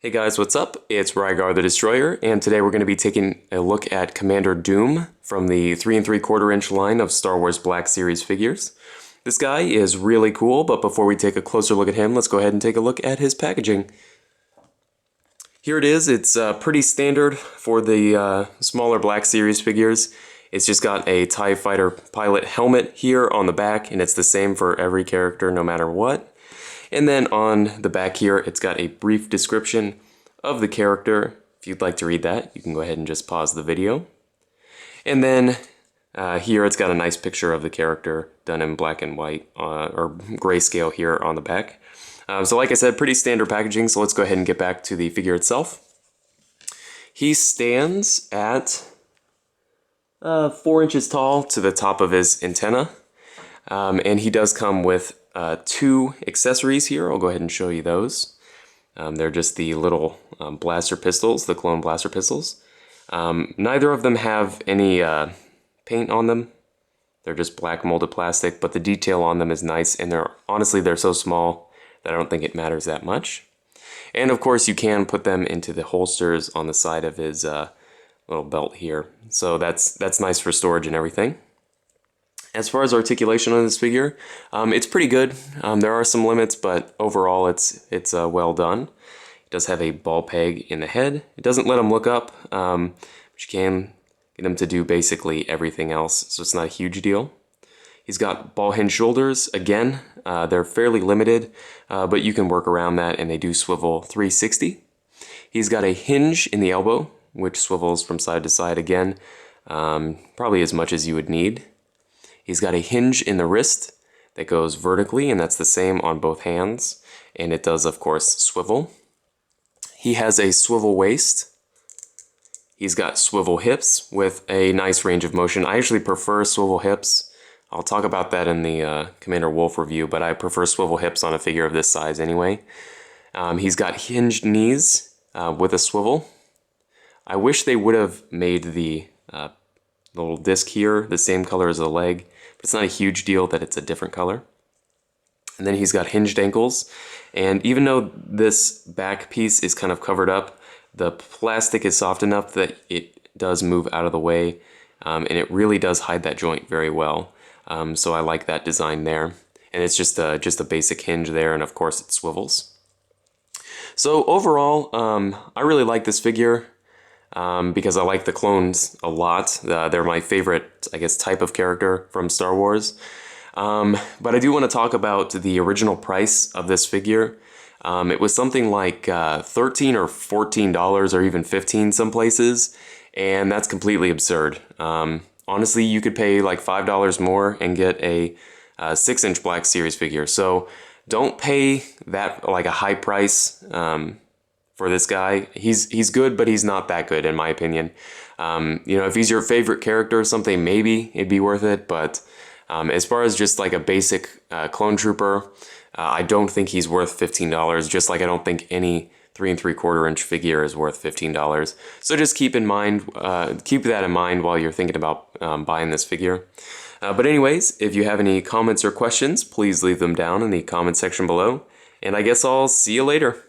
Hey guys, what's up? It's Rygar the Destroyer, and today we're going to be taking a look at Commander Doom from the 3 3/4 inch line of Star Wars Black Series figures. This guy is really cool, but before we take a closer look at him, let's go ahead and take a look at his packaging. Here it is. It's pretty standard for the smaller Black Series figures. It's just got a TIE Fighter pilot helmet here on the back, and it's the same for every character no matter what. And then on the back here, it's got a brief description of the character. If you'd like to read that, you can go ahead and just pause the video. And then here it's got a nice picture of the character done in black and white, or grayscale here on the back. So like I said, pretty standard packaging, so let's go ahead and get back to the figure itself. He stands at 4 inches tall to the top of his antenna, and he does come with two accessories here. I'll go ahead and show you those. They're just the little blaster pistols, the clone blaster pistols. Neither of them have any paint on them. They're just black molded plastic, but the detail on them is nice, and honestly they're so small that I don't think it matters that much. And of course you can put them into the holsters on the side of his little belt here. So that's nice for storage and everything. As far as articulation on this figure, it's pretty good. There are some limits, but overall it's well done. It does have a ball peg in the head. It doesn't let him look up, but you can get him to do basically everything else, so it's not a huge deal. He's got ball hinge shoulders. Again, they're fairly limited, but you can work around that, and they do swivel 360. He's got a hinge in the elbow, which swivels from side to side again, probably as much as you would need. He's got a hinge in the wrist that goes vertically, and that's the same on both hands, and it does, of course, swivel. He has a swivel waist. He's got swivel hips with a nice range of motion. I actually prefer swivel hips. I'll talk about that in the Commander Wolf review, but I prefer swivel hips on a figure of this size anyway. He's got hinged knees with a swivel. I wish they would have made the little disc here the same color as the leg, but it's not a huge deal that it's a different color. And then he's got hinged ankles, and even though this back piece is kind of covered up, the plastic is soft enough that it does move out of the way, and it really does hide that joint very well. So I like that design there. And it's just a basic hinge there, and of course it swivels. So overall, I really like this figure. Because I like the clones a lot. They're my favorite, I guess, type of character from Star Wars. But I do want to talk about the original price of this figure. It was something like $13 or $14 or even $15 some places, and that's completely absurd. Honestly, you could pay like $5 more and get a 6-inch Black Series figure. So don't pay that like a high price for this guy. He's good, but he's not that good in my opinion. You know, if he's your favorite character or something, maybe it'd be worth it, but as far as just like a basic clone trooper, I don't think he's worth $15, just like I don't think any 3 3/4 inch figure is worth $15. So just keep that in mind while you're thinking about buying this figure. But anyways, if you have any comments or questions, please leave them down in the comment section below, and I guess I'll see you later.